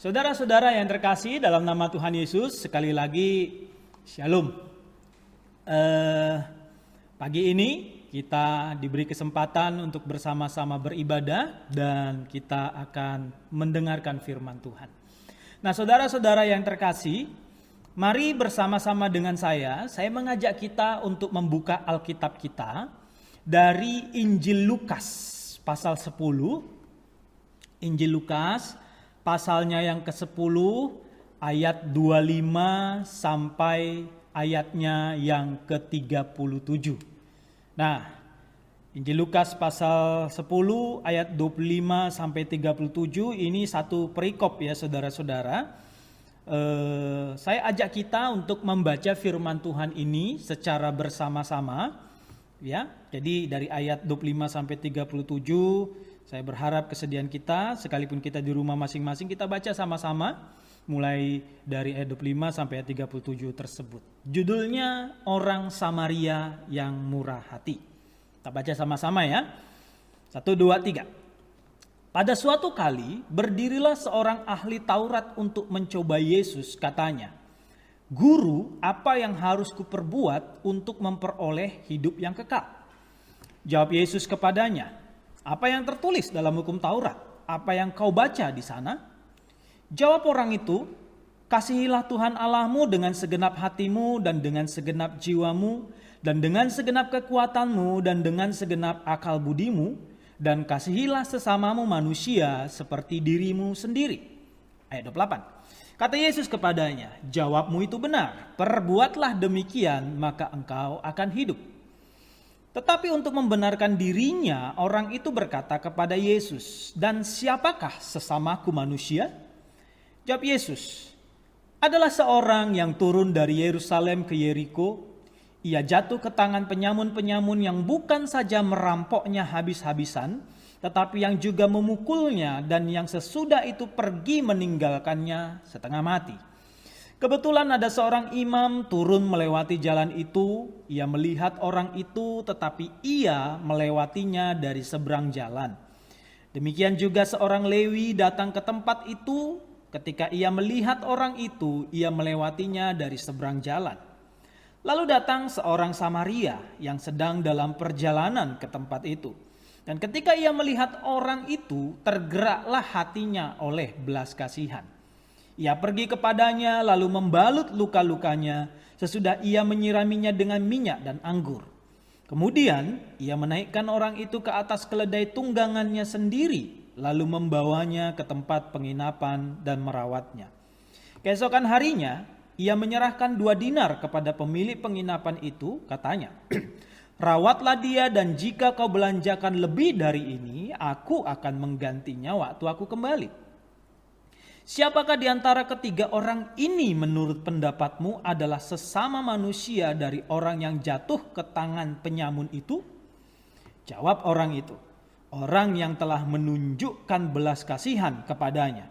Saudara-saudara yang terkasih dalam nama Tuhan Yesus, sekali lagi Shalom. Pagi ini kita diberi kesempatan untuk bersama-sama beribadah dan kita akan mendengarkan firman Tuhan. Nah, saudara-saudara yang terkasih, mari bersama-sama dengan saya mengajak kita untuk membuka Alkitab kita dari Injil Lukas pasal 10. Injil Lukas pasalnya yang ke-10 ayat 25 sampai ayatnya yang ke-37. Nah, Injil Lukas pasal 10 ayat 25 sampai 37 ini satu perikop ya saudara-saudara. Saya ajak kita untuk membaca firman Tuhan ini secara bersama-sama ya. Jadi dari ayat 25 sampai 37 saya berharap kesediaan kita, sekalipun kita di rumah masing-masing, kita baca sama-sama mulai dari ayat 25 sampai ayat 37 tersebut. Judulnya Orang Samaria yang Murah Hati. Kita baca sama-sama ya. 1, 2, 3. Pada suatu kali berdirilah seorang ahli Taurat untuk mencoba Yesus, katanya, "Guru, apa yang harus kuperbuat untuk memperoleh hidup yang kekal?" Jawab Yesus kepadanya, "Apa yang tertulis dalam hukum Taurat? Apa yang kau baca di sana?" Jawab orang itu, "Kasihilah Tuhan Allahmu dengan segenap hatimu dan dengan segenap jiwamu dan dengan segenap kekuatanmu dan dengan segenap akal budimu, dan kasihilah sesamamu manusia seperti dirimu sendiri." Ayat 28. Kata Yesus kepadanya, "Jawabmu itu benar, perbuatlah demikian maka engkau akan hidup." Tetapi untuk membenarkan dirinya, orang itu berkata kepada Yesus, "Dan siapakah sesamaku manusia?" Jawab Yesus, "Adalah seorang yang turun dari Yerusalem ke Yeriko. Ia jatuh ke tangan penyamun-penyamun yang bukan saja merampoknya habis-habisan, tetapi yang juga memukulnya dan yang sesudah itu pergi meninggalkannya setengah mati. Kebetulan ada seorang imam turun melewati jalan itu. Ia melihat orang itu, tetapi ia melewatinya dari seberang jalan. Demikian juga seorang Lewi datang ke tempat itu. Ketika ia melihat orang itu, ia melewatinya dari seberang jalan. Lalu datang seorang Samaria yang sedang dalam perjalanan ke tempat itu. Dan ketika ia melihat orang itu, tergeraklah hatinya oleh belas kasihan. Ia pergi kepadanya lalu membalut luka-lukanya sesudah ia menyiraminya dengan minyak dan anggur. Kemudian ia menaikkan orang itu ke atas keledai tunggangannya sendiri lalu membawanya ke tempat penginapan dan merawatnya. Keesokan harinya ia menyerahkan 2 dinar kepada pemilik penginapan itu, katanya, "Rawatlah dia dan jika kau belanjakan lebih dari ini, aku akan menggantinya waktu aku kembali." Siapakah di antara ketiga orang ini menurut pendapatmu adalah sesama manusia dari orang yang jatuh ke tangan penyamun itu? Jawab orang itu, "Orang yang telah menunjukkan belas kasihan kepadanya."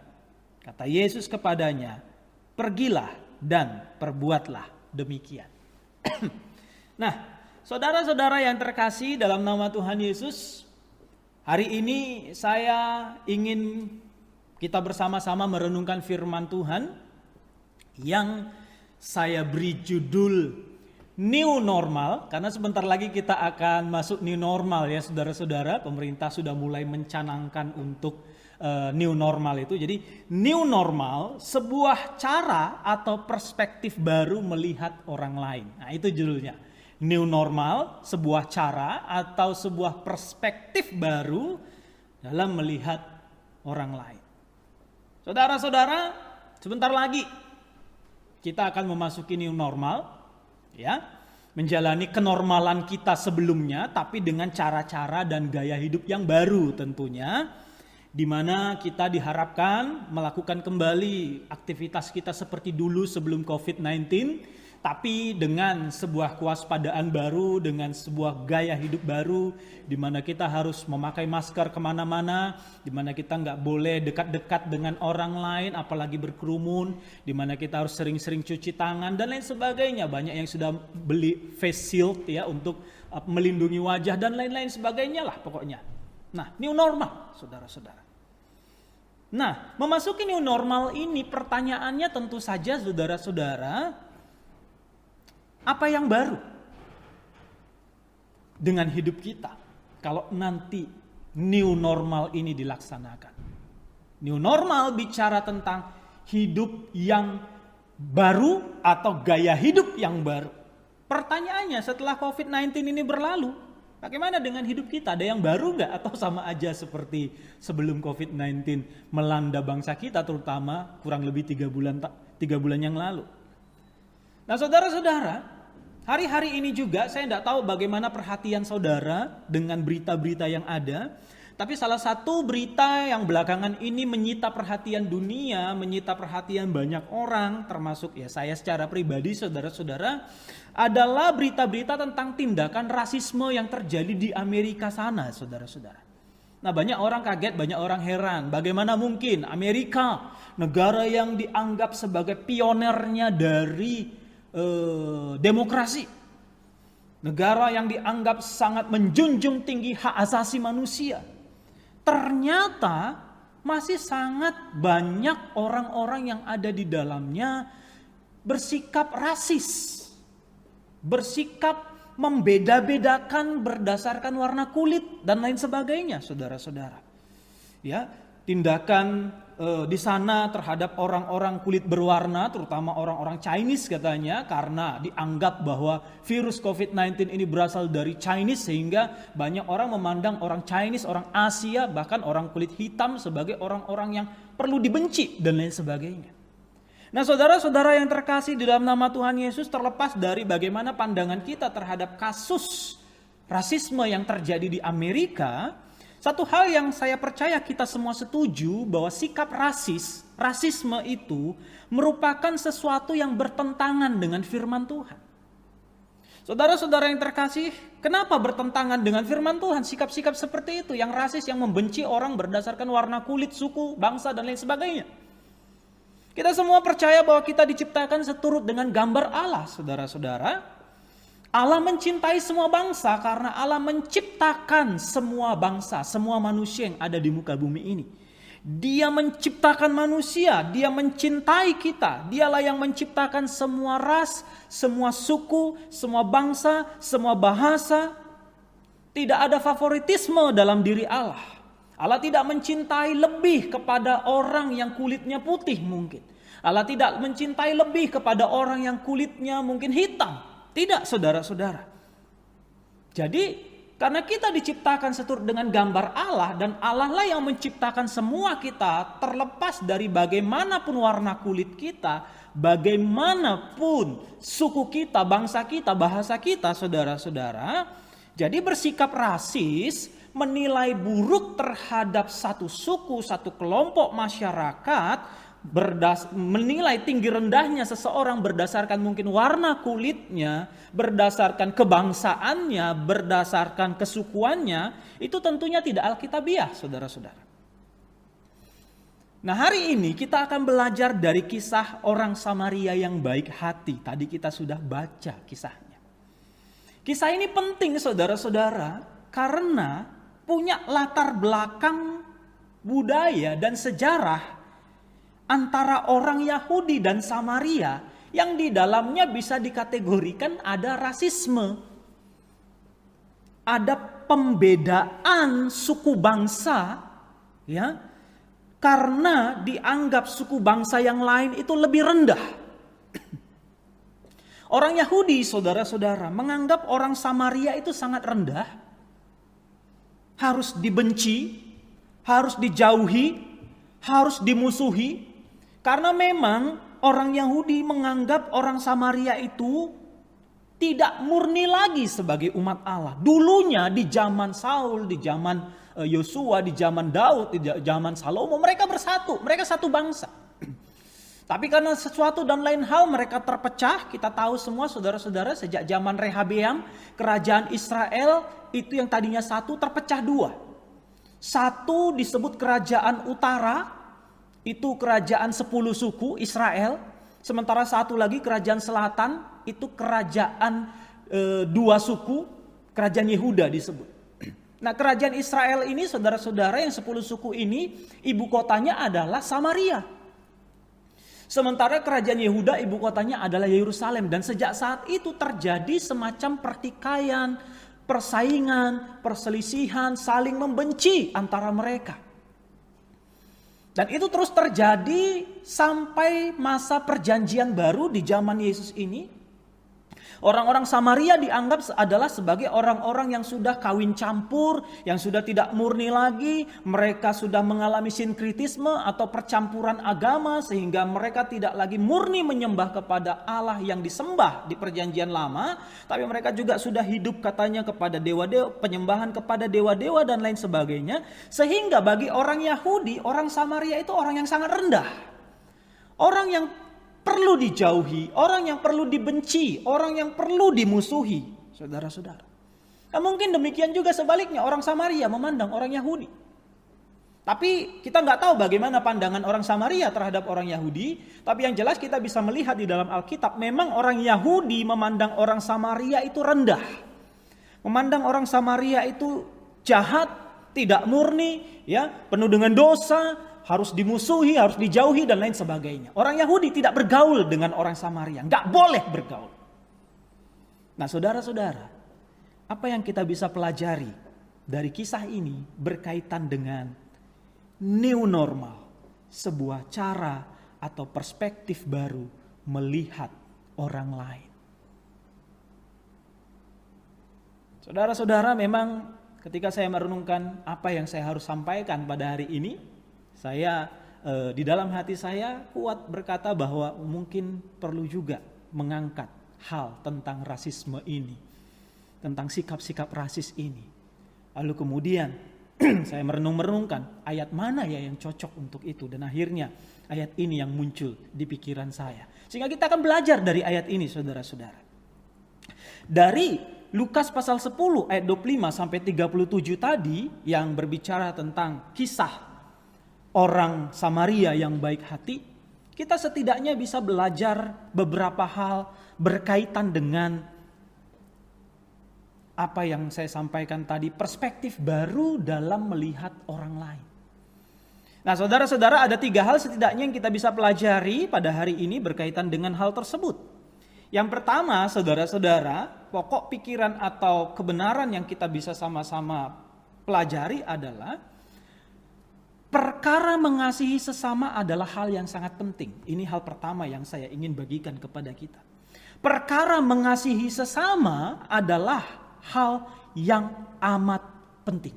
Kata Yesus kepadanya, "Pergilah dan perbuatlah demikian." Nah, saudara-saudara yang terkasih dalam nama Tuhan Yesus, hari ini saya ingin kita bersama-sama merenungkan firman Tuhan yang saya beri judul New Normal, karena sebentar lagi kita akan masuk New Normal ya saudara-saudara. Pemerintah sudah mulai mencanangkan untuk New Normal itu. Jadi New Normal, sebuah cara atau perspektif baru melihat orang lain. Nah, itu judulnya. New Normal, sebuah cara atau sebuah perspektif baru dalam melihat orang lain. Saudara-saudara, sebentar lagi kita akan memasuki new normal, ya, menjalani kenormalan kita sebelumnya, tapi dengan cara-cara dan gaya hidup yang baru tentunya, di mana kita diharapkan melakukan kembali aktivitas kita seperti dulu sebelum COVID-19, tapi dengan sebuah kewaspadaan baru, dengan sebuah gaya hidup baru, di mana kita harus memakai masker kemana-mana, di mana kita nggak boleh dekat-dekat dengan orang lain, apalagi berkerumun, di mana kita harus sering-sering cuci tangan dan lain sebagainya. Banyak yang sudah beli face shield ya untuk melindungi wajah dan lain-lain sebagainya lah pokoknya. Nah, new normal, saudara-saudara. Nah, memasuki new normal ini pertanyaannya tentu saja saudara-saudara, apa yang baru dengan hidup kita kalau nanti new normal ini dilaksanakan? New normal bicara tentang hidup yang baru atau gaya hidup yang baru. Pertanyaannya, setelah COVID-19 ini berlalu, bagaimana dengan hidup kita? Ada yang baru nggak atau sama aja seperti sebelum COVID-19 melanda bangsa kita, terutama kurang lebih 3 bulan yang lalu? Nah, saudara-saudara, hari-hari ini juga saya tidak tahu bagaimana perhatian saudara dengan berita-berita yang ada. Tapi salah satu berita yang belakangan ini menyita perhatian dunia, menyita perhatian banyak orang, termasuk ya saya secara pribadi, saudara-saudara, adalah berita-berita tentang tindakan rasisme yang terjadi di Amerika sana, saudara-saudara. Nah, banyak orang kaget, banyak orang heran. Bagaimana mungkin Amerika, negara yang dianggap sebagai pionernya dari demokrasi, negara yang dianggap sangat menjunjung tinggi hak asasi manusia, ternyata masih sangat banyak orang-orang yang ada di dalamnya bersikap rasis, bersikap membeda-bedakan berdasarkan warna kulit dan lain sebagainya, saudara-saudara. Ya, tindakan di sana terhadap orang-orang kulit berwarna, terutama orang-orang Chinese katanya, karena dianggap bahwa virus COVID-19 ini berasal dari Chinese, sehingga banyak orang memandang orang Chinese, orang Asia, bahkan orang kulit hitam sebagai orang-orang yang perlu dibenci dan lain sebagainya. Nah, saudara-saudara yang terkasih di dalam nama Tuhan Yesus, terlepas dari bagaimana pandangan kita terhadap kasus rasisme yang terjadi di Amerika, satu hal yang saya percaya kita semua setuju bahwa sikap rasisme itu merupakan sesuatu yang bertentangan dengan firman Tuhan. Saudara-saudara yang terkasih, kenapa bertentangan dengan firman Tuhan? Sikap-sikap seperti itu, yang rasis, yang membenci orang berdasarkan warna kulit, suku, bangsa, dan lain sebagainya. Kita semua percaya bahwa kita diciptakan seturut dengan gambar Allah, saudara-saudara. Allah mencintai semua bangsa karena Allah menciptakan semua bangsa, semua manusia yang ada di muka bumi ini. Dia menciptakan manusia, dia mencintai kita. Dialah yang menciptakan semua ras, semua suku, semua bangsa, semua bahasa. Tidak ada favoritisme dalam diri Allah. Allah tidak mencintai lebih kepada orang yang kulitnya putih mungkin. Allah tidak mencintai lebih kepada orang yang kulitnya mungkin hitam. Tidak, saudara-saudara. Jadi, karena kita diciptakan seturut dengan gambar Allah, dan Allah lah yang menciptakan semua kita, terlepas dari bagaimanapun warna kulit kita, bagaimanapun suku kita, bangsa kita, bahasa kita, saudara-saudara. Jadi bersikap rasis, menilai buruk terhadap satu suku, satu kelompok masyarakat, menilai tinggi rendahnya seseorang berdasarkan mungkin warna kulitnya, berdasarkan kebangsaannya, berdasarkan kesukuannya, itu tentunya tidak alkitabiah, saudara-saudara. Nah, hari ini kita akan belajar dari kisah orang Samaria yang baik hati. Tadi kita sudah baca kisahnya. Kisah ini penting, saudara-saudara, karena punya latar belakang budaya dan sejarah antara orang Yahudi dan Samaria yang di dalamnya bisa dikategorikan ada rasisme. Ada pembedaan suku bangsa, ya, karena dianggap suku bangsa yang lain itu lebih rendah. Orang Yahudi, saudara-saudara, menganggap orang Samaria itu sangat rendah, harus dibenci, harus dijauhi, harus dimusuhi. Karena memang orang Yahudi menganggap orang Samaria itu tidak murni lagi sebagai umat Allah. Dulunya di zaman Saul, di zaman Yosua, di zaman Daud, di zaman Salomo, mereka bersatu, mereka satu bangsa. Tapi karena sesuatu dan lain hal mereka terpecah. Kita tahu semua, saudara-saudara, sejak zaman Rehabeam, kerajaan Israel itu yang tadinya satu terpecah dua. Satu disebut kerajaan utara, itu kerajaan 10 suku Israel. Sementara satu lagi kerajaan selatan, itu kerajaan 2 suku, kerajaan Yehuda disebut. Nah, kerajaan Israel ini, saudara-saudara, yang 10 suku ini, ibu kotanya adalah Samaria. Sementara kerajaan Yehuda, ibu kotanya adalah Yerusalem. Dan sejak saat itu terjadi semacam pertikaian, persaingan, perselisihan, saling membenci antara mereka. Dan itu terus terjadi sampai masa perjanjian baru di zaman Yesus ini. Orang-orang Samaria dianggap adalah sebagai orang-orang yang sudah kawin campur, yang sudah tidak murni lagi. Mereka sudah mengalami sinkritisme atau percampuran agama, sehingga mereka tidak lagi murni menyembah kepada Allah yang disembah di perjanjian lama. Tapi mereka juga sudah hidup katanya kepada dewa-dewa, penyembahan kepada dewa-dewa dan lain sebagainya. Sehingga bagi orang Yahudi, orang Samaria itu orang yang sangat rendah. Orang yang perlu dijauhi, orang yang perlu dibenci, orang yang perlu dimusuhi, saudara-saudara. Nah, mungkin demikian juga sebaliknya, orang Samaria memandang orang Yahudi. Tapi kita nggak tahu bagaimana pandangan orang Samaria terhadap orang Yahudi. Tapi yang jelas kita bisa melihat di dalam Alkitab, memang orang Yahudi memandang orang Samaria itu rendah. Memandang orang Samaria itu jahat, tidak murni, ya, penuh dengan dosa, harus dimusuhi, harus dijauhi dan lain sebagainya. Orang Yahudi tidak bergaul dengan orang Samaria, nggak boleh bergaul. Nah, saudara-saudara, apa yang kita bisa pelajari dari kisah ini berkaitan dengan new normal, sebuah cara atau perspektif baru melihat orang lain. Saudara-saudara, memang ketika saya merenungkan apa yang saya harus sampaikan pada hari ini, saya di dalam hati saya kuat berkata bahwa mungkin perlu juga mengangkat hal tentang rasisme ini, tentang sikap-sikap rasis ini. Lalu kemudian saya merenung-merenungkan ayat mana ya yang cocok untuk itu, dan akhirnya ayat ini yang muncul di pikiran saya. Sehingga kita akan belajar dari ayat ini, saudara-saudara. Dari Lukas pasal 10 ayat 25 sampai 37 tadi yang berbicara tentang kisah orang Samaria yang baik hati, kita setidaknya bisa belajar beberapa hal berkaitan dengan apa yang saya sampaikan tadi, perspektif baru dalam melihat orang lain. Nah, saudara-saudara, ada 3 hal setidaknya yang kita bisa pelajari pada hari ini berkaitan dengan hal tersebut. Yang pertama, saudara-saudara, pokok pikiran atau kebenaran yang kita bisa sama-sama pelajari adalah perkara mengasihi sesama adalah hal yang sangat penting. Ini hal pertama yang saya ingin bagikan kepada kita. Perkara mengasihi sesama adalah hal yang amat penting.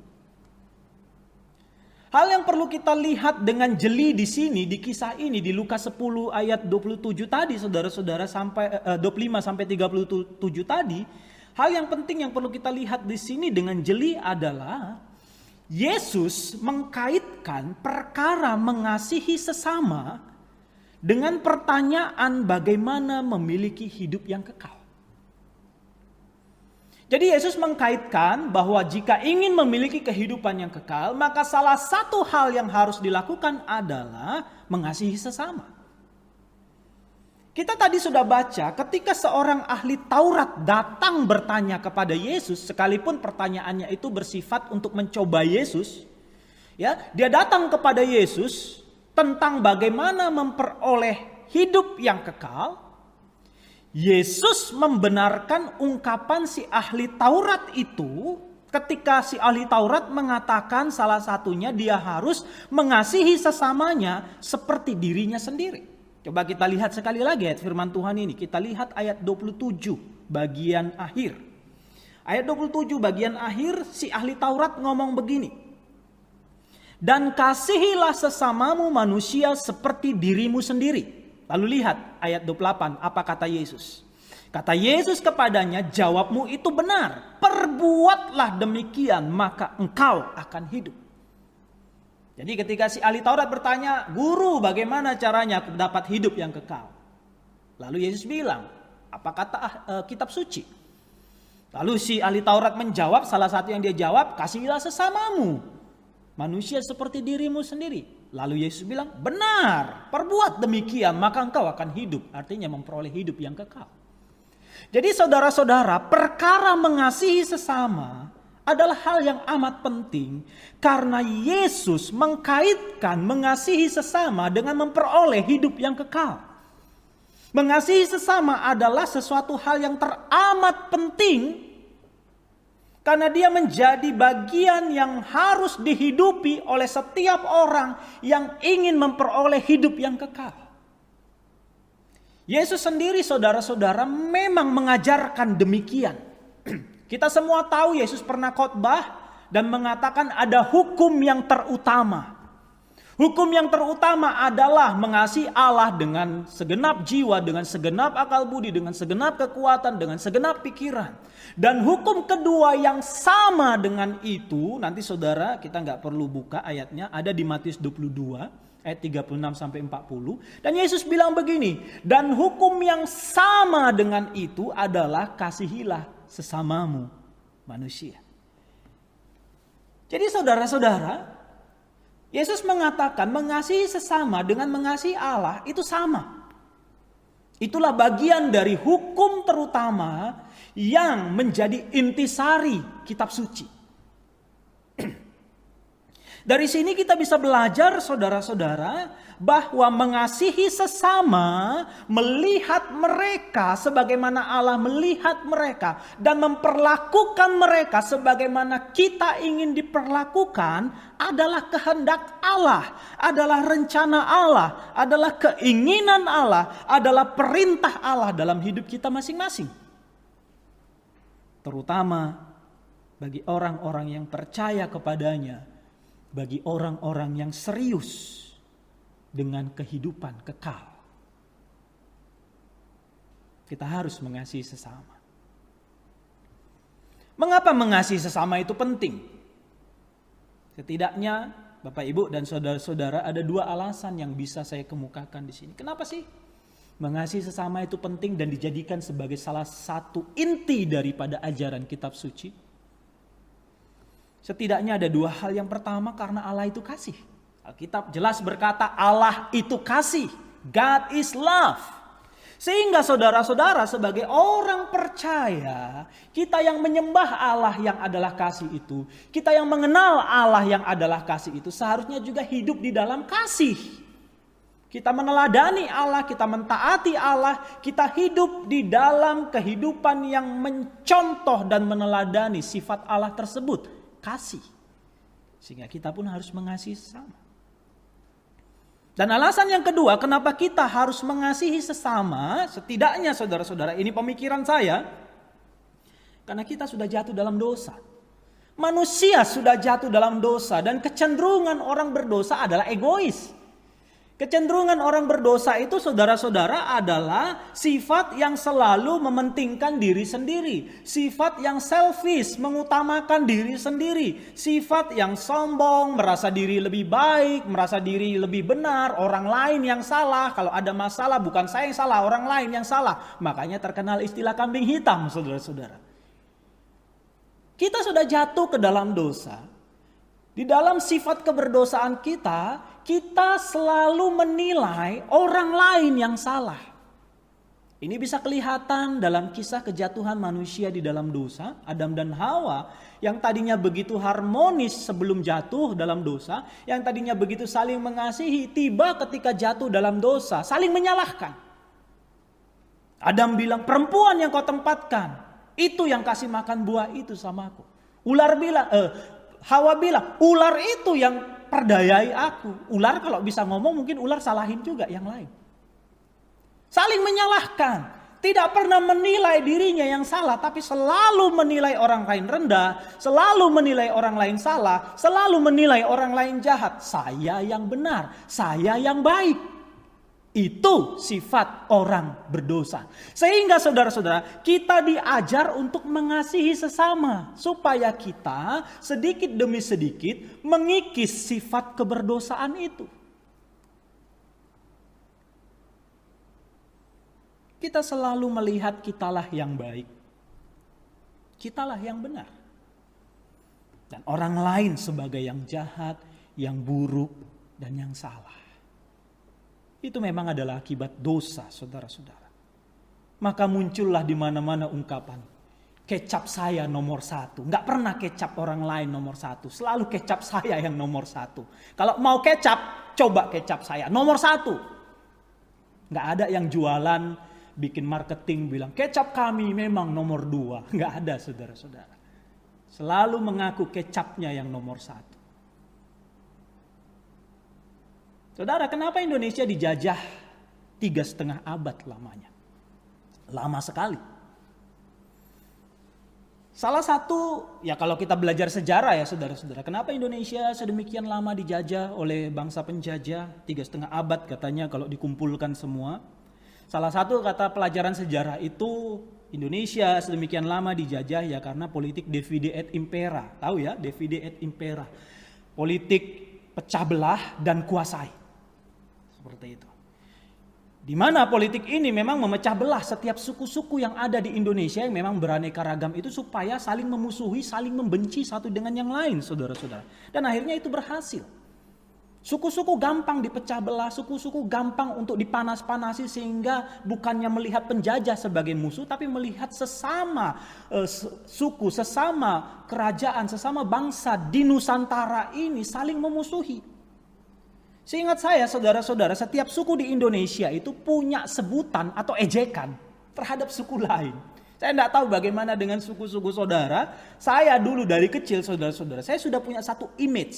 Hal yang perlu kita lihat dengan jeli di sini, di kisah ini, di Lukas 10 ayat 27 tadi, saudara-saudara, sampai 25 sampai 37 tadi, hal yang penting yang perlu kita lihat di sini dengan jeli adalah Yesus mengkaitkan perkara mengasihi sesama dengan pertanyaan bagaimana memiliki hidup yang kekal. Jadi Yesus mengkaitkan bahwa jika ingin memiliki kehidupan yang kekal, maka salah satu hal yang harus dilakukan adalah mengasihi sesama. Kita tadi sudah baca ketika seorang ahli Taurat datang bertanya kepada Yesus, sekalipun pertanyaannya itu bersifat untuk mencoba Yesus, ya, dia datang kepada Yesus tentang bagaimana memperoleh hidup yang kekal. Yesus membenarkan ungkapan si ahli Taurat itu ketika si ahli Taurat mengatakan salah satunya dia harus mengasihi sesamanya seperti dirinya sendiri. Coba kita lihat sekali lagi ayat firman Tuhan ini. Kita lihat ayat 27 bagian akhir. Ayat 27 bagian akhir si ahli Taurat ngomong begini. Dan kasihilah sesamamu manusia seperti dirimu sendiri. Lalu lihat ayat 28 apa kata Yesus. Kata Yesus kepadanya, jawabmu itu benar. Perbuatlah demikian maka engkau akan hidup. Jadi ketika si ahli Taurat bertanya, guru bagaimana caranya aku dapat hidup yang kekal? Lalu Yesus bilang, apa kata kitab suci? Lalu si ahli Taurat menjawab, salah satu yang dia jawab, kasihilah sesamamu, manusia seperti dirimu sendiri. Lalu Yesus bilang, benar, perbuat demikian maka engkau akan hidup. Artinya memperoleh hidup yang kekal. Jadi saudara-saudara, perkara mengasihi sesama adalah hal yang amat penting karena Yesus mengkaitkan mengasihi sesama dengan memperoleh hidup yang kekal. Mengasihi sesama adalah sesuatu hal yang teramat penting karena dia menjadi bagian yang harus dihidupi oleh setiap orang yang ingin memperoleh hidup yang kekal. Yesus sendiri, saudara-saudara, memang mengajarkan demikian. Kita semua tahu Yesus pernah khotbah dan mengatakan ada hukum yang terutama. Hukum yang terutama adalah mengasihi Allah dengan segenap jiwa, dengan segenap akal budi, dengan segenap kekuatan, dengan segenap pikiran. Dan hukum kedua yang sama dengan itu, nanti saudara kita nggak perlu buka ayatnya, ada di Matius 22 ayat 36 sampai 40. Dan Yesus bilang begini, dan hukum yang sama dengan itu adalah kasihilah sesamamu manusia. Jadi saudara-saudara, Yesus mengatakan mengasihi sesama dengan mengasihi Allah itu sama. Itulah bagian dari hukum terutama yang menjadi intisari kitab suci. Dari sini kita bisa belajar saudara-saudara bahwa mengasihi sesama melihat mereka sebagaimana Allah melihat mereka dan memperlakukan mereka sebagaimana kita ingin diperlakukan adalah kehendak Allah, adalah rencana Allah, adalah keinginan Allah, adalah perintah Allah dalam hidup kita masing-masing. Terutama bagi orang-orang yang percaya kepadanya, bagi orang-orang yang serius dengan kehidupan kekal. Kita harus mengasihi sesama. Mengapa mengasihi sesama itu penting? Setidaknya Bapak Ibu dan saudara-saudara ada dua alasan yang bisa saya kemukakan di sini. Kenapa sih mengasihi sesama itu penting dan dijadikan sebagai salah satu inti daripada ajaran kitab suci? Setidaknya ada dua hal. Yang pertama karena Allah itu kasih. Alkitab jelas berkata Allah itu kasih. God is love. Sehingga saudara-saudara sebagai orang percaya, kita yang menyembah Allah yang adalah kasih itu, kita yang mengenal Allah yang adalah kasih itu seharusnya juga hidup di dalam kasih. Kita meneladani Allah, kita mentaati Allah, kita hidup di dalam kehidupan yang mencontoh dan meneladani sifat Allah tersebut. Kasih. Sehingga kita pun harus mengasihi sesama. Dan alasan yang kedua kenapa kita harus mengasihi sesama, setidaknya saudara-saudara ini pemikiran saya, karena kita sudah jatuh dalam dosa. Manusia sudah jatuh dalam dosa dan kecenderungan orang berdosa adalah egois. Kecenderungan orang berdosa itu saudara-saudara adalah sifat yang selalu mementingkan diri sendiri. Sifat yang selfish, mengutamakan diri sendiri. Sifat yang sombong, merasa diri lebih baik, merasa diri lebih benar. Orang lain yang salah, kalau ada masalah bukan saya yang salah, orang lain yang salah. Makanya terkenal istilah kambing hitam saudara-saudara. Kita sudah jatuh ke dalam dosa. Di dalam sifat keberdosaan kita, kita selalu menilai orang lain yang salah. Ini bisa kelihatan dalam kisah kejatuhan manusia di dalam dosa, Adam dan Hawa, yang tadinya begitu harmonis sebelum jatuh dalam dosa, yang tadinya begitu saling mengasihi, tiba ketika jatuh dalam dosa, saling menyalahkan. Adam bilang, perempuan yang kau tempatkan, itu yang kasih makan buah itu sama aku. Hawa bilang, ular itu yang perdayai aku. Ular kalau bisa ngomong mungkin ular salahin juga yang lain. Saling menyalahkan. Tidak pernah menilai dirinya yang salah, tapi selalu menilai orang lain rendah, selalu menilai orang lain salah, selalu menilai orang lain jahat. Saya yang benar, saya yang baik. Itu sifat orang berdosa. Sehingga saudara-saudara, kita diajar untuk mengasihi sesama. Supaya kita sedikit demi sedikit mengikis sifat keberdosaan itu. Kita selalu melihat kitalah yang baik. Kitalah yang benar. Dan orang lain sebagai yang jahat, yang buruk, dan yang salah. Itu memang adalah akibat dosa, saudara-saudara. Maka muncullah di mana-mana ungkapan, kecap saya nomor satu. Nggak pernah kecap orang lain nomor satu. Selalu kecap saya yang nomor satu. Kalau mau kecap, coba kecap saya nomor satu. Nggak ada yang jualan, bikin marketing bilang kecap kami memang nomor 2. Nggak ada, saudara-saudara. Selalu mengaku kecapnya yang nomor satu. Saudara, kenapa Indonesia dijajah 3,5 abad lamanya? Lama sekali. Salah satu, ya kalau kita belajar sejarah ya saudara-saudara, kenapa Indonesia sedemikian lama dijajah oleh bangsa penjajah, 3,5 abad katanya kalau dikumpulkan semua. Salah satu kata pelajaran sejarah itu, Indonesia sedemikian lama dijajah ya karena politik divide et impera. Tahu ya, divide et impera. Politik pecah belah dan kuasai. Seperti itu. Di mana politik ini memang memecah belah setiap suku-suku yang ada di Indonesia yang memang beraneka ragam itu supaya saling memusuhi, saling membenci satu dengan yang lain, saudara-saudara. Dan akhirnya itu berhasil. Suku-suku gampang dipecah belah, suku-suku gampang untuk dipanas-panasi sehingga bukannya melihat penjajah sebagai musuh, tapi melihat sesama suku, sesama kerajaan, sesama bangsa di Nusantara ini saling memusuhi. Seingat saya saudara-saudara, setiap suku di Indonesia itu punya sebutan atau ejekan terhadap suku lain. Saya tidak tahu bagaimana dengan suku-suku saudara. Saya dulu dari kecil saudara-saudara, saya sudah punya satu image,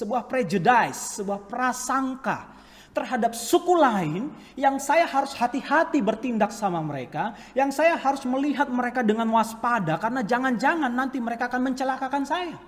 sebuah prejudice, sebuah prasangka terhadap suku lain yang saya harus hati-hati bertindak sama mereka, yang saya harus melihat mereka dengan waspada karena jangan-jangan nanti mereka akan mencelakakan saya.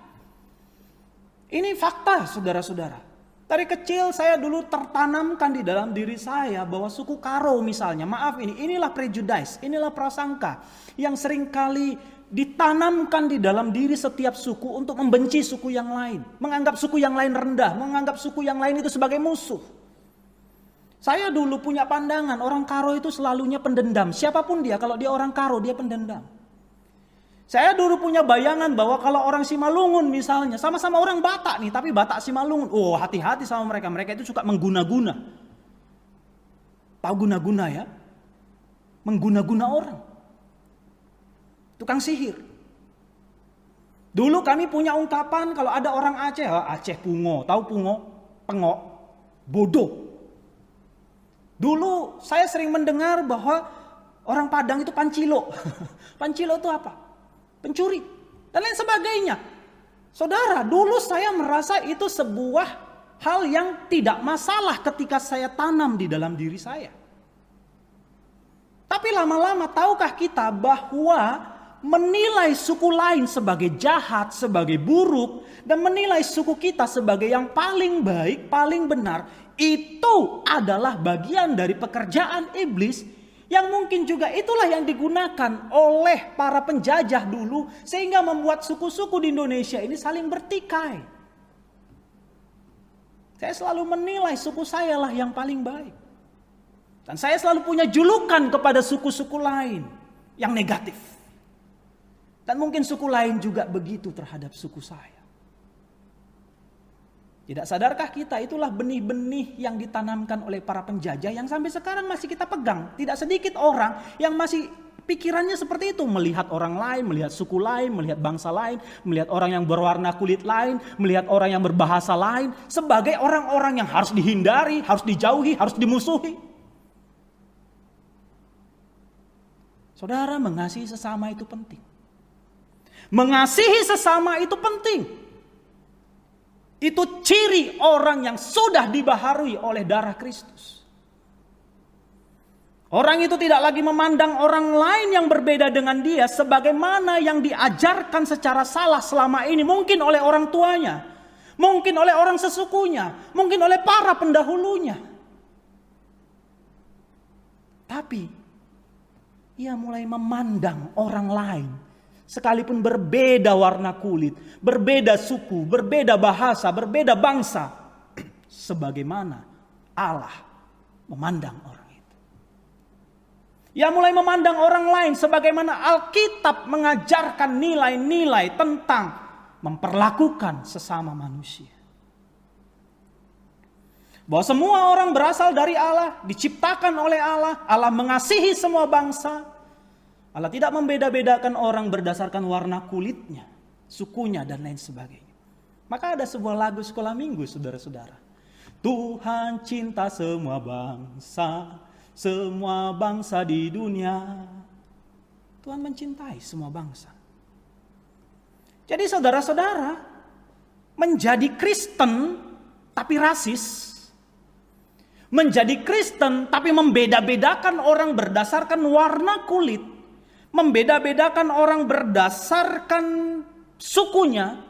Ini fakta saudara-saudara. Dari kecil saya dulu tertanamkan di dalam diri saya bahwa suku Karo misalnya, maaf inilah prejudice, inilah prasangka yang seringkali ditanamkan di dalam diri setiap suku untuk membenci suku yang lain. Menganggap suku yang lain rendah, menganggap suku yang lain itu sebagai musuh. Saya dulu punya pandangan orang Karo itu selalunya pendendam. Siapapun dia, kalau dia orang Karo dia pendendam. Saya dulu punya bayangan bahwa kalau orang Simalungun misalnya, sama-sama orang Batak nih, tapi Batak Simalungun, oh hati-hati sama mereka, mereka itu suka mengguna-guna. Tahu guna-guna ya? Mengguna-guna orang. Tukang sihir. Dulu kami punya ungkapan kalau ada orang Aceh, Aceh pungo, tahu pungo? Pengok, bodoh. Dulu saya sering mendengar bahwa orang Padang itu pancilo. Pancilo itu apa? Pencuri, dan lain sebagainya. Saudara, dulu saya merasa itu sebuah hal yang tidak masalah ketika saya tanam di dalam diri saya. Tapi lama-lama tahukah kita bahwa menilai suku lain sebagai jahat, sebagai buruk, dan menilai suku kita sebagai yang paling baik, paling benar, itu adalah bagian dari pekerjaan iblis yang mungkin juga itulah yang digunakan oleh para penjajah dulu sehingga membuat suku-suku di Indonesia ini saling bertikai. Saya selalu menilai suku saya lah yang paling baik. Dan saya selalu punya julukan kepada suku-suku lain yang negatif. Dan mungkin suku lain juga begitu terhadap suku saya. Tidak sadarkah kita itulah benih-benih yang ditanamkan oleh para penjajah yang sampai sekarang masih kita pegang. Tidak sedikit orang yang masih pikirannya seperti itu. Melihat orang lain, melihat suku lain, melihat bangsa lain, melihat orang yang berwarna kulit lain, melihat orang yang berbahasa lain. Sebagai orang-orang yang harus dihindari, harus dijauhi, harus dimusuhi. Saudara, mengasihi sesama itu penting. Mengasihi sesama itu penting. Itu ciri orang yang sudah dibaharui oleh darah Kristus. Orang itu tidak lagi memandang orang lain yang berbeda dengan dia sebagaimana yang diajarkan secara salah selama ini. Mungkin oleh orang tuanya, mungkin oleh orang sesukunya, mungkin oleh para pendahulunya. Tapi ia mulai memandang orang lain sekalipun berbeda warna kulit, berbeda suku, berbeda bahasa, berbeda bangsa, sebagaimana Allah memandang orang itu. Ia mulai memandang orang lain sebagaimana Alkitab mengajarkan nilai-nilai tentang memperlakukan sesama manusia. Bahwa semua orang berasal dari Allah, diciptakan oleh Allah, Allah mengasihi semua bangsa. Allah tidak membeda-bedakan orang berdasarkan warna kulitnya, sukunya, dan lain sebagainya. Maka ada sebuah lagu sekolah minggu, saudara-saudara. Tuhan cinta semua bangsa di dunia. Tuhan mencintai semua bangsa. Jadi saudara-saudara, menjadi Kristen tapi rasis, menjadi Kristen tapi membeda-bedakan orang berdasarkan warna kulit, membeda-bedakan orang berdasarkan sukunya,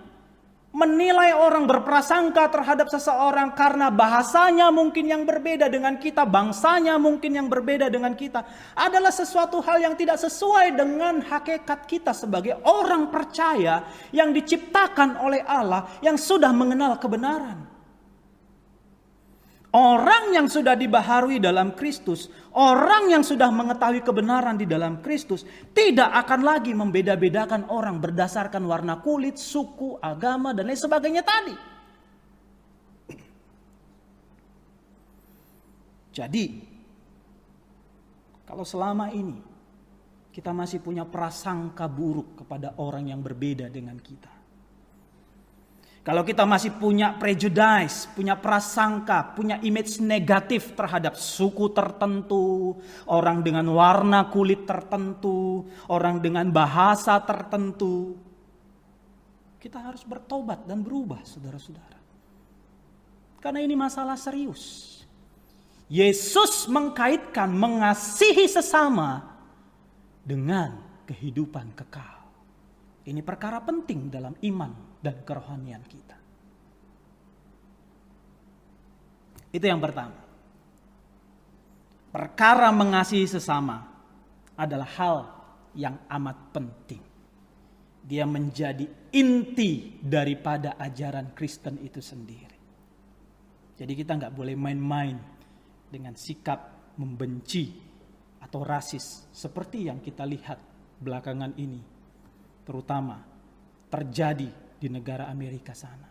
menilai orang, berprasangka terhadap seseorang karena bahasanya mungkin yang berbeda dengan kita, bangsanya mungkin yang berbeda dengan kita, adalah sesuatu hal yang tidak sesuai dengan hakikat kita sebagai orang percaya yang diciptakan oleh Allah, yang sudah mengenal kebenaran. Orang yang sudah dibaharui dalam Kristus, orang yang sudah mengetahui kebenaran di dalam Kristus, tidak akan lagi membeda-bedakan orang berdasarkan warna kulit, suku, agama, dan lain sebagainya tadi. Jadi, kalau selama ini kita masih punya prasangka buruk kepada orang yang berbeda dengan kita, kalau kita masih punya prejudice, punya prasangka, punya image negatif terhadap suku tertentu, orang dengan warna kulit tertentu, orang dengan bahasa tertentu, kita harus bertobat dan berubah, saudara-saudara. Karena ini masalah serius. Yesus mengkaitkan mengasihi sesama dengan kehidupan kekal. Ini perkara penting dalam iman dan kerohanian kita. Itu yang pertama. Perkara mengasihi sesama adalah hal yang amat penting. Dia menjadi inti daripada ajaran Kristen itu sendiri. Jadi kita nggak boleh main-main dengan sikap membenci atau rasis seperti yang kita lihat belakangan ini, terutama terjadi di negara Amerika sana.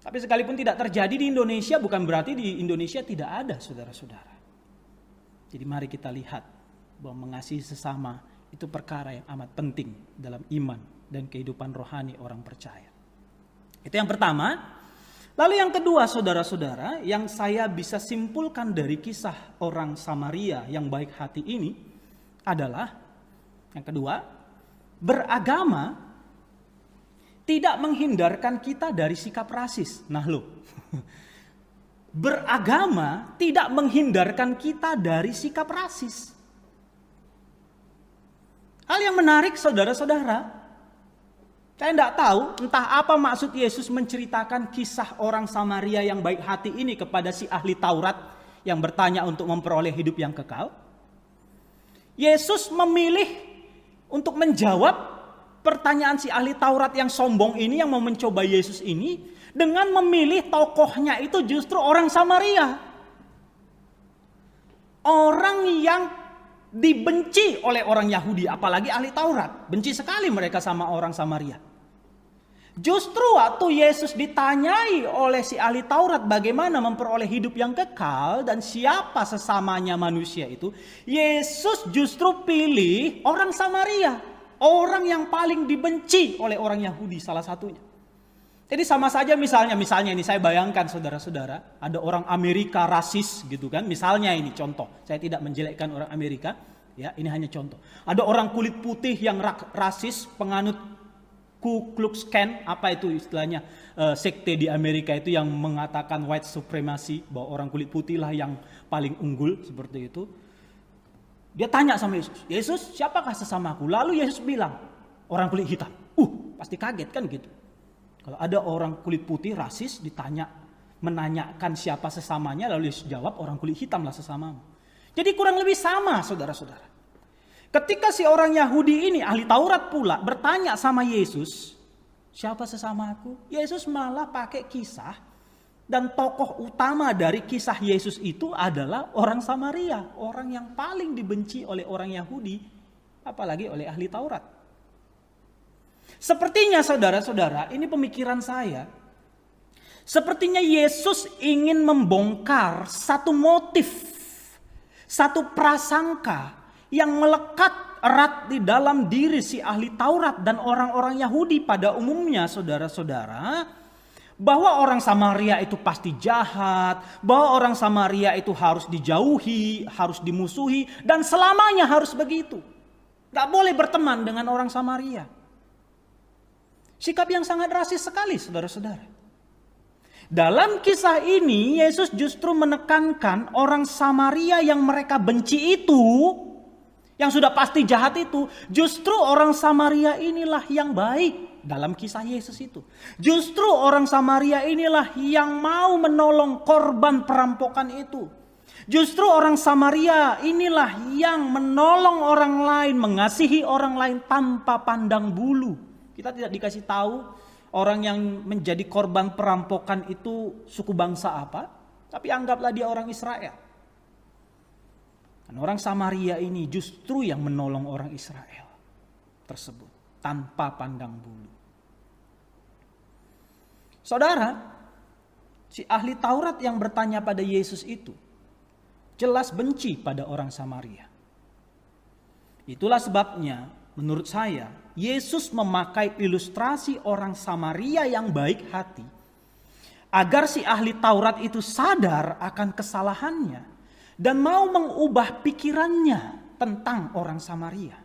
Tapi sekalipun tidak terjadi di Indonesia, bukan berarti di Indonesia tidak ada, saudara-saudara. Jadi mari kita lihat bahwa mengasihi sesama itu perkara yang amat penting dalam iman dan kehidupan rohani orang percaya. Itu yang pertama. Lalu yang kedua, saudara-saudara, yang saya bisa simpulkan dari kisah orang Samaria yang baik hati ini adalah, yang kedua, beragama tidak menghindarkan kita dari sikap rasis. Nah loh, beragama tidak menghindarkan kita dari sikap rasis. Hal yang menarik, saudara-saudara, saya tidak tahu entah apa maksud Yesus menceritakan kisah orang Samaria yang baik hati ini kepada si ahli Taurat yang bertanya untuk memperoleh hidup yang kekal. Yesus memilih untuk menjawab pertanyaan si ahli Taurat yang sombong ini, yang mau mencoba Yesus ini, dengan memilih tokohnya itu justru orang Samaria. Orang yang dibenci oleh orang Yahudi, apalagi ahli Taurat. Benci sekali mereka sama orang Samaria. Justru waktu Yesus ditanyai oleh si ahli Taurat bagaimana memperoleh hidup yang kekal dan siapa sesamanya manusia itu, Yesus justru pilih orang Samaria. Orang yang paling dibenci oleh orang Yahudi salah satunya. Jadi sama saja misalnya ini saya bayangkan saudara-saudara, ada orang Amerika rasis gitu kan. Misalnya ini contoh, saya tidak menjelekkan orang Amerika, ya ini hanya contoh. Ada orang kulit putih yang rasis, penganut Ku Klux Klan, apa itu istilahnya, sekte di Amerika itu yang mengatakan white supremacy, bahwa orang kulit putih lah yang paling unggul seperti itu. Dia tanya sama Yesus, Yesus siapakah sesamaku? Lalu Yesus bilang, orang kulit hitam. Pasti kaget kan gitu. Kalau ada orang kulit putih rasis menanyakan siapa sesamanya, lalu Yesus jawab, orang kulit hitam lah sesamamu. Jadi kurang lebih sama, saudara-saudara. Ketika si orang Yahudi ini, ahli Taurat pula, bertanya sama Yesus, siapa sesamaku? Yesus malah pakai kisah. Dan tokoh utama dari kisah Yesus itu adalah orang Samaria. Orang yang paling dibenci oleh orang Yahudi, apalagi oleh ahli Taurat. Sepertinya saudara-saudara, ini pemikiran saya. Sepertinya Yesus ingin membongkar satu motif, satu prasangka yang melekat erat di dalam diri si ahli Taurat dan orang-orang Yahudi pada umumnya, saudara-saudara, bahwa orang Samaria itu pasti jahat, bahwa orang Samaria itu harus dijauhi, harus dimusuhi, dan selamanya harus begitu. Gak boleh berteman dengan orang Samaria. Sikap yang sangat rasis sekali, saudara-saudara. Dalam kisah ini, Yesus justru menekankan orang Samaria yang mereka benci itu, yang sudah pasti jahat itu, justru orang Samaria inilah yang baik dalam kisah Yesus itu. Justru orang Samaria inilah yang mau menolong korban perampokan itu. Justru orang Samaria inilah yang menolong orang lain, mengasihi orang lain tanpa pandang bulu. Kita tidak dikasih tahu orang yang menjadi korban perampokan itu suku bangsa apa, tapi anggaplah dia orang Israel. Dan orang Samaria ini justru yang menolong orang Israel tersebut tanpa pandang bulu. Saudara, si ahli Taurat yang bertanya pada Yesus itu jelas benci pada orang Samaria. Itulah sebabnya menurut saya Yesus memakai ilustrasi orang Samaria yang baik hati agar si ahli Taurat itu sadar akan kesalahannya dan mau mengubah pikirannya tentang orang Samaria.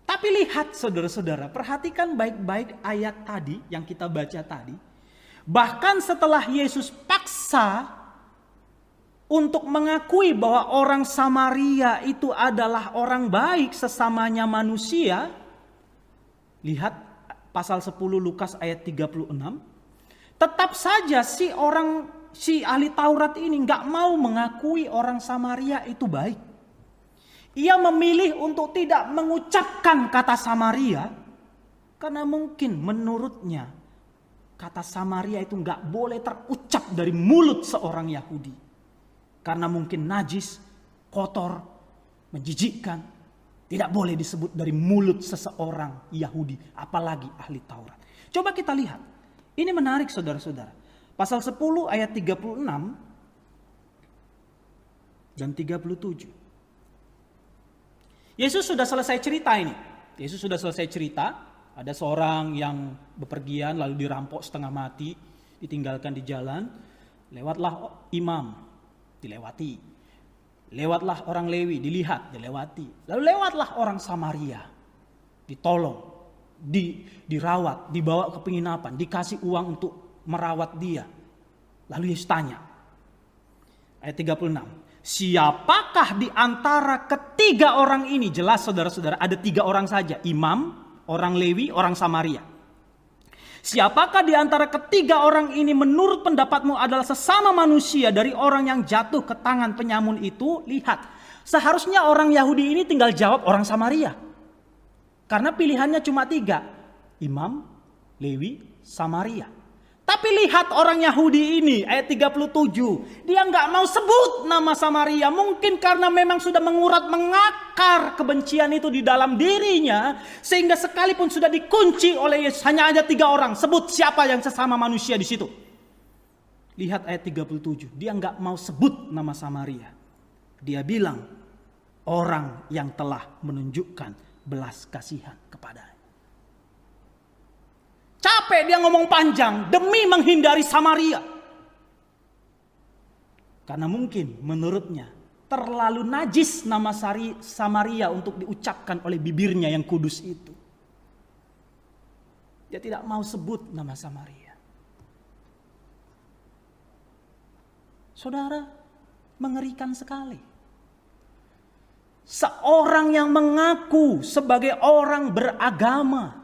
Tapi lihat saudara-saudara, perhatikan baik-baik ayat tadi yang kita baca tadi. Bahkan setelah Yesus paksa untuk mengakui bahwa orang Samaria itu adalah orang baik sesamanya manusia. Lihat pasal 10 Lukas ayat 36. Tetap saja si ahli Taurat ini gak mau mengakui orang Samaria itu baik. Ia memilih untuk tidak mengucapkan kata Samaria. Karena mungkin menurutnya kata Samaria itu gak boleh terucap dari mulut seorang Yahudi. Karena mungkin najis, kotor, menjijikkan. Tidak boleh disebut dari mulut seseorang Yahudi, apalagi ahli Taurat. Coba kita lihat. Ini menarik saudara-saudara. Pasal 10 ayat 36 dan 37. Yesus sudah selesai cerita ini. Yesus sudah selesai cerita. Ada seorang yang bepergian lalu dirampok setengah mati. Ditinggalkan di jalan. Lewatlah imam. Dilewati. Lewatlah orang Lewi, dilihat, dilewati. Lalu lewatlah orang Samaria. Ditolong, dirawat, dibawa ke penginapan, dikasih uang untuk merawat dia. Lalu Yesus tanya. Ayat 36. Siapakah di antara ketiga orang ini? Jelas saudara-saudara, ada 3 orang saja. Imam, orang Lewi, orang Samaria. Siapakah di antara ketiga orang ini menurut pendapatmu adalah sesama manusia dari orang yang jatuh ke tangan penyamun itu? Lihat, seharusnya orang Yahudi ini tinggal jawab orang Samaria. Karena pilihannya cuma 3. Imam, Lewi, Samaria. Tapi lihat orang Yahudi ini, ayat 37. Dia nggak mau sebut nama Samaria. Mungkin karena memang sudah mengakar kebencian itu di dalam dirinya. Sehingga sekalipun sudah dikunci oleh Yesus, hanya ada 3 orang. Sebut siapa yang sesama manusia di situ. Lihat ayat 37. Dia nggak mau sebut nama Samaria. Dia bilang, orang yang telah menunjukkan belas kasihan kepadanya. Capek dia ngomong panjang demi menghindari Samaria. Karena mungkin menurutnya terlalu najis nama Samaria untuk diucapkan oleh bibirnya yang kudus itu. Dia tidak mau sebut nama Samaria. Saudara, mengerikan sekali. Seorang yang mengaku sebagai orang beragama.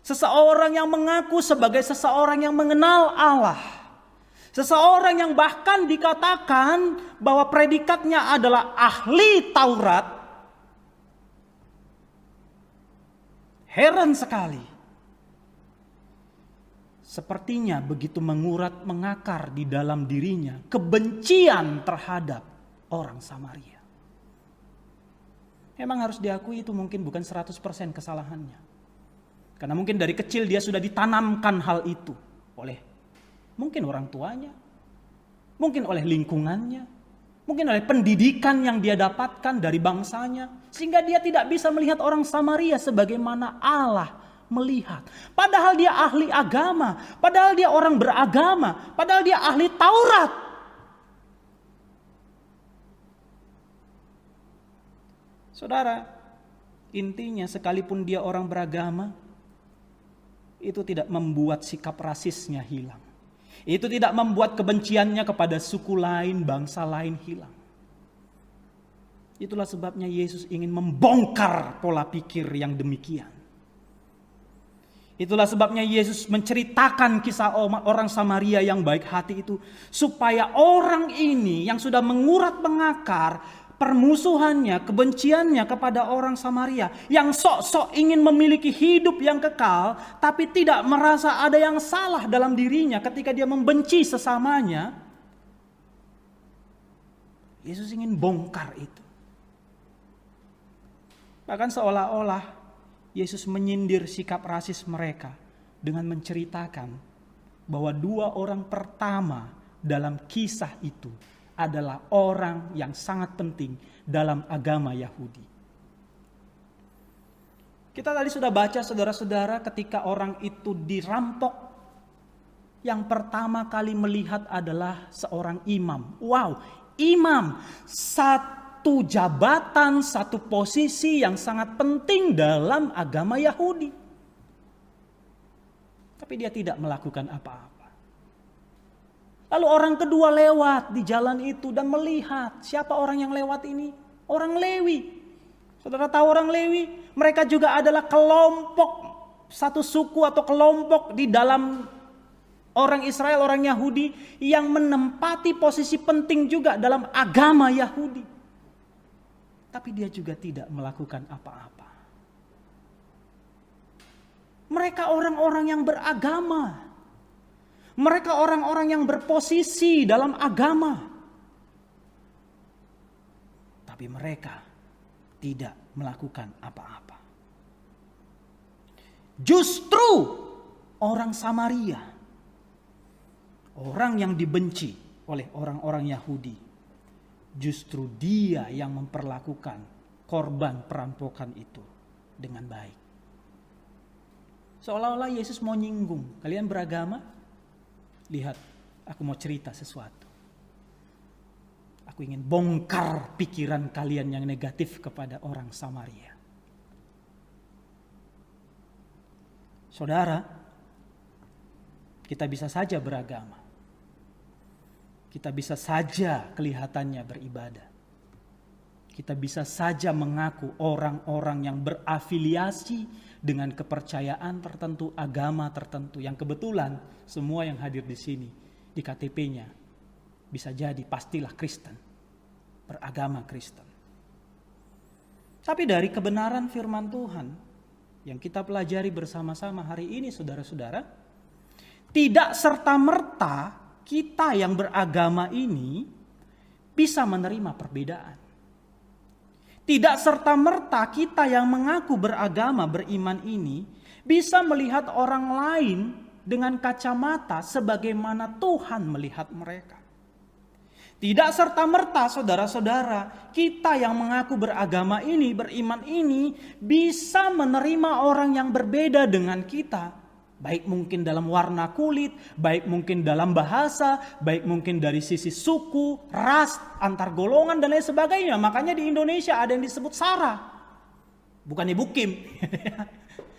Seseorang yang mengaku sebagai seseorang yang mengenal Allah. Seseorang yang bahkan dikatakan bahwa predikatnya adalah ahli Taurat. Heran sekali. Sepertinya begitu mengakar di dalam dirinya kebencian terhadap orang Samaria. Memang harus diakui itu mungkin bukan 100% kesalahannya. Karena mungkin dari kecil dia sudah ditanamkan hal itu oleh mungkin orang tuanya, mungkin oleh lingkungannya, Mungkin oleh pendidikan yang dia dapatkan dari bangsanya. Sehingga dia tidak bisa melihat orang Samaria sebagaimana Allah melihat. Padahal dia ahli agama. Padahal dia orang beragama. Padahal dia ahli Taurat. Saudara, intinya sekalipun dia orang beragama, itu tidak membuat sikap rasisnya hilang. Itu tidak membuat kebenciannya kepada suku lain, bangsa lain hilang. Itulah sebabnya Yesus ingin membongkar pola pikir yang demikian. Itulah sebabnya Yesus menceritakan kisah orang Samaria yang baik hati itu. Supaya orang ini yang sudah mengurat mengakar permusuhannya, kebenciannya kepada orang Samaria, yang sok-sok ingin memiliki hidup yang kekal, tapi tidak merasa ada yang salah dalam dirinya ketika dia membenci sesamanya. Yesus ingin bongkar itu. Bahkan seolah-olah Yesus menyindir sikap rasis mereka dengan menceritakan bahwa dua orang pertama dalam kisah itu adalah orang yang sangat penting dalam agama Yahudi. Kita tadi sudah baca saudara-saudara ketika orang itu dirampok. Yang pertama kali melihat adalah seorang imam. Wow, imam. Satu jabatan, satu posisi yang sangat penting dalam agama Yahudi. Tapi dia tidak melakukan apa-apa. Lalu orang kedua lewat di jalan itu dan melihat siapa orang yang lewat ini? Orang Lewi. Saudara tahu orang Lewi? Mereka juga adalah kelompok, satu suku atau kelompok di dalam orang Israel, orang Yahudi yang menempati posisi penting juga dalam agama Yahudi. Tapi dia juga tidak melakukan apa-apa. Mereka orang-orang yang beragama. Mereka orang-orang yang berposisi dalam agama. Tapi mereka tidak melakukan apa-apa. Justru orang Samaria, orang yang dibenci oleh orang-orang Yahudi, justru dia yang memperlakukan korban perampokan itu dengan baik. Seolah-olah Yesus mau nyinggung, kalian beragama? Lihat, aku mau cerita sesuatu. Aku ingin bongkar pikiran kalian yang negatif kepada orang Samaria. Saudara, kita bisa saja beragama. Kita bisa saja kelihatannya beribadah. Kita bisa saja mengaku orang-orang yang berafiliasi dengan kepercayaan tertentu, agama tertentu, yang kebetulan semua yang hadir di sini di KTP-nya bisa jadi pastilah Kristen, beragama Kristen. Tapi dari kebenaran firman Tuhan yang kita pelajari bersama-sama hari ini, saudara-saudara, tidak serta-merta kita yang beragama ini bisa menerima perbedaan. Tidak serta-merta kita yang mengaku beragama, beriman ini bisa melihat orang lain dengan kacamata sebagaimana Tuhan melihat mereka. Tidak serta-merta saudara-saudara kita yang mengaku beragama ini, beriman ini bisa menerima orang yang berbeda dengan kita. Baik mungkin dalam warna kulit, baik mungkin dalam bahasa, baik mungkin dari sisi suku, ras, antar golongan dan lain sebagainya. Makanya di Indonesia ada yang disebut SARA. Bukan Ibu Kim.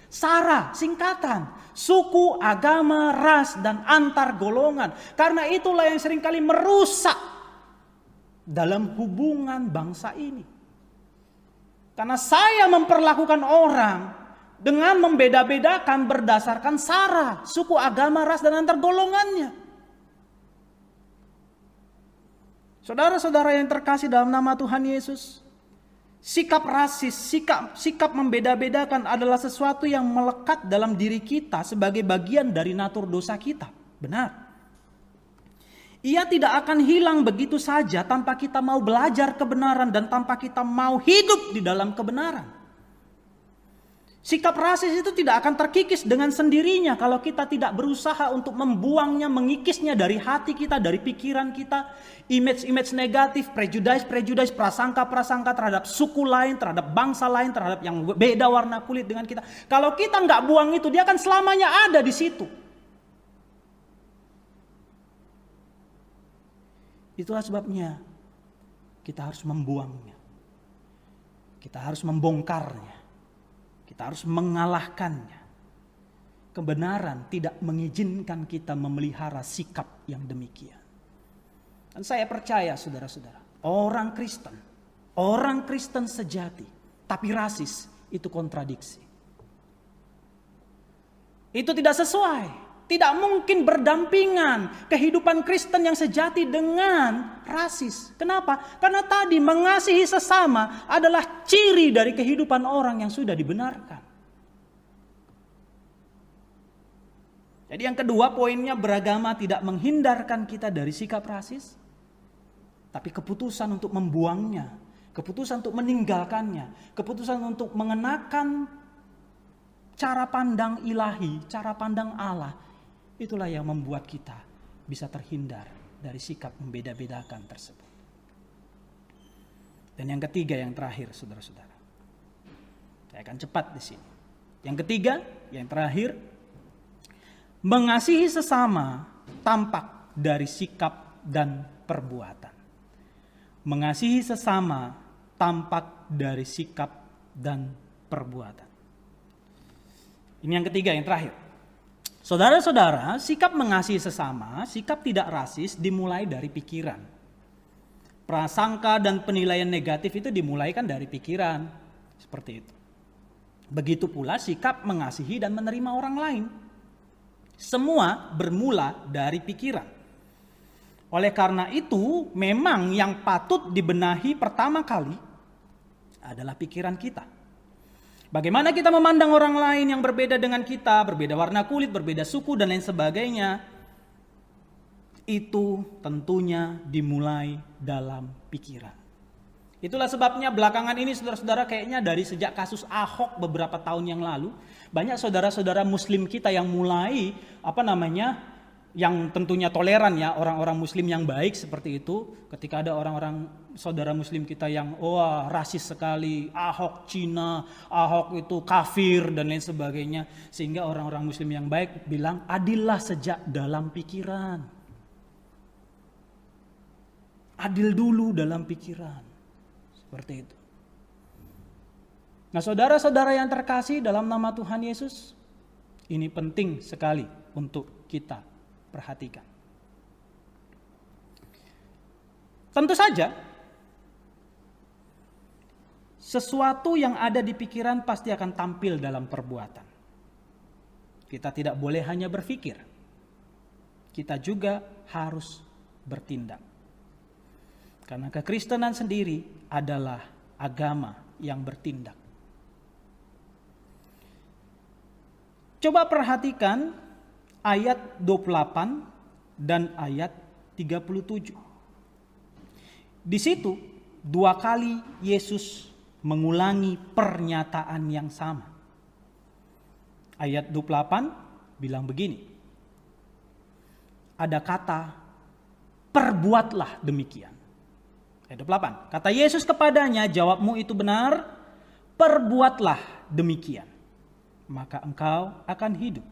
SARA, singkatan. Suku, agama, ras, dan antar golongan. Karena itulah yang seringkali merusak dalam hubungan bangsa ini. Karena saya memperlakukan orang dengan membeda-bedakan berdasarkan SARA, suku, agama, ras, dan antar golongannya. Saudara-saudara yang terkasih dalam nama Tuhan Yesus, sikap rasis, sikap membeda-bedakan adalah sesuatu yang melekat dalam diri kita sebagai bagian dari natur dosa kita. Benar. Ia tidak akan hilang begitu saja tanpa kita mau belajar kebenaran dan tanpa kita mau hidup di dalam kebenaran. Sikap rasis itu tidak akan terkikis dengan sendirinya kalau kita tidak berusaha untuk membuangnya, mengikisnya dari hati kita, dari pikiran kita. Image-image negatif, prejudice, prasangka-prasangka terhadap suku lain, terhadap bangsa lain, terhadap yang beda warna kulit dengan kita. Kalau kita nggak buang itu, dia akan selamanya ada di situ. Itulah sebabnya kita harus membuangnya. Kita harus membongkarnya. Kita harus mengalahkannya. Kebenaran tidak mengizinkan kita memelihara sikap yang demikian. Dan saya percaya saudara-saudara, orang Kristen sejati, tapi rasis, itu kontradiksi. Itu tidak sesuai. Tidak mungkin berdampingan kehidupan Kristen yang sejati dengan rasis. Kenapa? Karena tadi mengasihi sesama adalah ciri dari kehidupan orang yang sudah dibenarkan. Jadi yang kedua poinnya, beragama tidak menghindarkan kita dari sikap rasis, tapi keputusan untuk membuangnya, keputusan untuk meninggalkannya, keputusan untuk mengenakan cara pandang ilahi, cara pandang Allah, itulah yang membuat kita bisa terhindar dari sikap membeda-bedakan tersebut. Dan yang ketiga, yang terakhir, saudara-saudara. Saya akan cepat di sini. Yang ketiga, yang terakhir, mengasihi sesama tampak dari sikap dan perbuatan. Mengasihi sesama tampak dari sikap dan perbuatan. Ini yang ketiga, yang terakhir. Saudara-saudara, sikap mengasihi sesama, sikap tidak rasis dimulai dari pikiran. Prasangka dan penilaian negatif itu dimulai kan dari pikiran. Seperti itu. Begitu pula sikap mengasihi dan menerima orang lain. Semua bermula dari pikiran. Oleh karena itu, memang yang patut dibenahi pertama kali adalah pikiran kita. Bagaimana kita memandang orang lain yang berbeda dengan kita, berbeda warna kulit, berbeda suku dan lain sebagainya. Itu tentunya dimulai dalam pikiran. Itulah sebabnya belakangan ini saudara-saudara, kayaknya dari sejak kasus Ahok beberapa tahun yang lalu, banyak saudara-saudara muslim kita yang mulai yang tentunya toleran ya, orang-orang muslim yang baik seperti itu. Ketika ada orang-orang saudara muslim kita yang rasis sekali, Ahok Cina, Ahok itu kafir dan lain sebagainya, sehingga orang-orang muslim yang baik bilang adillah sejak dalam pikiran. Adil dulu dalam pikiran. Seperti itu. Nah, saudara-saudara yang terkasih dalam nama Tuhan Yesus, ini penting sekali untuk kita perhatikan. Tentu saja sesuatu yang ada di pikiran pasti akan tampil dalam perbuatan. Kita tidak boleh hanya berpikir. Kita juga harus bertindak. Karena kekristenan sendiri adalah agama yang bertindak. Coba perhatikan ayat 28 dan ayat 37. Di situ 2 kali Yesus mengulangi pernyataan yang sama. Ayat 28 bilang begini. Ada kata, perbuatlah demikian. Ayat 28. Kata Yesus kepadanya, jawabmu itu benar, perbuatlah demikian. Maka engkau akan hidup.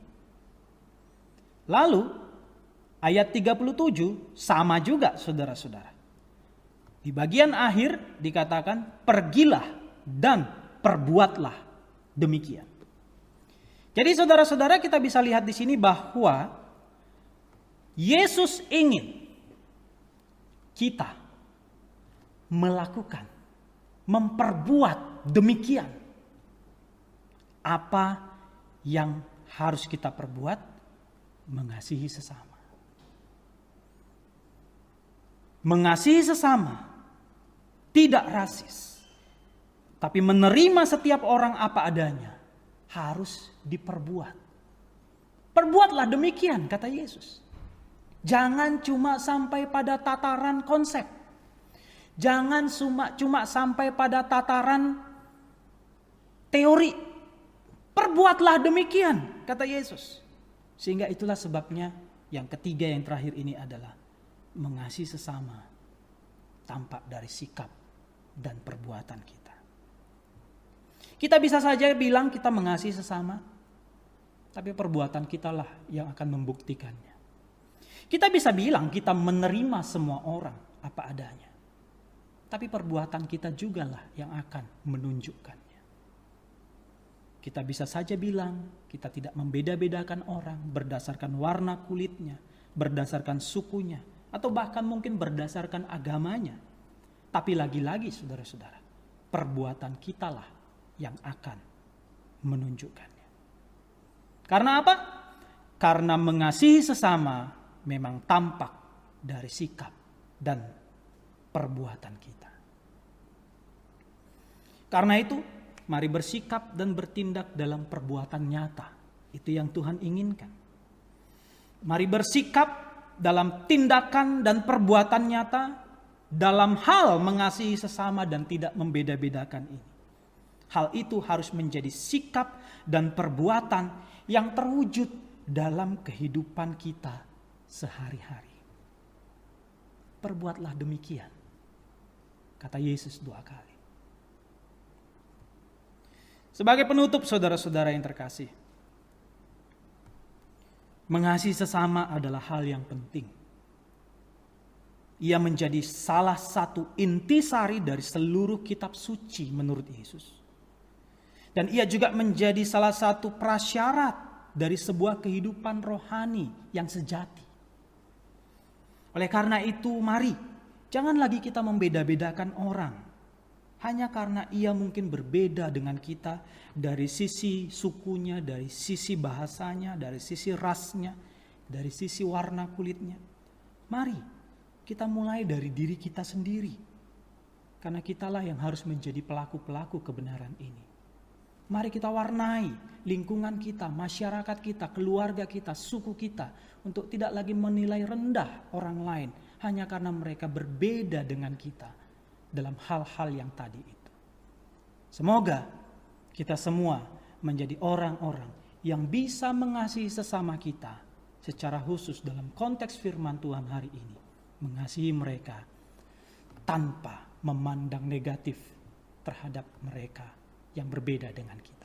Lalu ayat 37 sama juga saudara-saudara. Di bagian akhir dikatakan pergilah dan perbuatlah demikian. Jadi saudara-saudara, kita bisa lihat di sini bahwa Yesus ingin kita melakukan, memperbuat demikian. Apa yang harus kita perbuat? Mengasihi sesama. Mengasihi sesama, tidak rasis, tapi menerima setiap orang apa adanya, harus diperbuat. Perbuatlah demikian, kata Yesus. Jangan cuma sampai pada tataran konsep. Jangan cuma sampai pada tataran teori. Perbuatlah demikian, kata Yesus. Sehingga itulah sebabnya yang ketiga, yang terakhir ini adalah mengasihi sesama tampak dari sikap dan perbuatan kita. Kita bisa saja bilang kita mengasihi sesama, tapi perbuatan kitalah yang akan membuktikannya. Kita bisa bilang kita menerima semua orang apa adanya, tapi perbuatan kita jugalah yang akan menunjukkannya. Kita bisa saja bilang kita tidak membeda-bedakan orang berdasarkan warna kulitnya, berdasarkan sukunya, atau bahkan mungkin berdasarkan agamanya. Tapi lagi-lagi saudara-saudara, perbuatan kitalah yang akan menunjukkannya. Karena apa? Karena mengasihi sesama memang tampak dari sikap dan perbuatan kita. Karena itu, mari bersikap dan bertindak dalam perbuatan nyata. Itu yang Tuhan inginkan. Mari bersikap dalam tindakan dan perbuatan nyata dalam hal mengasihi sesama dan tidak membeda-bedakan ini. Hal itu harus menjadi sikap dan perbuatan yang terwujud dalam kehidupan kita sehari-hari. Perbuatlah demikian, kata Yesus 2 kali. Sebagai penutup, saudara-saudara yang terkasih, mengasihi sesama adalah hal yang penting. Ia menjadi salah satu intisari dari seluruh kitab suci menurut Yesus. Dan ia juga menjadi salah satu prasyarat dari sebuah kehidupan rohani yang sejati. Oleh karena itu, mari jangan lagi kita membeda-bedakan orang hanya karena ia mungkin berbeda dengan kita dari sisi sukunya, dari sisi bahasanya, dari sisi rasnya, dari sisi warna kulitnya. Mari kita mulai dari diri kita sendiri, karena kitalah yang harus menjadi pelaku-pelaku kebenaran ini. Mari kita warnai lingkungan kita, masyarakat kita, keluarga kita, suku kita, untuk tidak lagi menilai rendah orang lain hanya karena mereka berbeda dengan kita dalam hal-hal yang tadi itu. Semoga kita semua menjadi orang-orang yang bisa mengasihi sesama kita secara khusus dalam konteks firman Tuhan hari ini. Mengasihi mereka tanpa memandang negatif terhadap mereka yang berbeda dengan kita.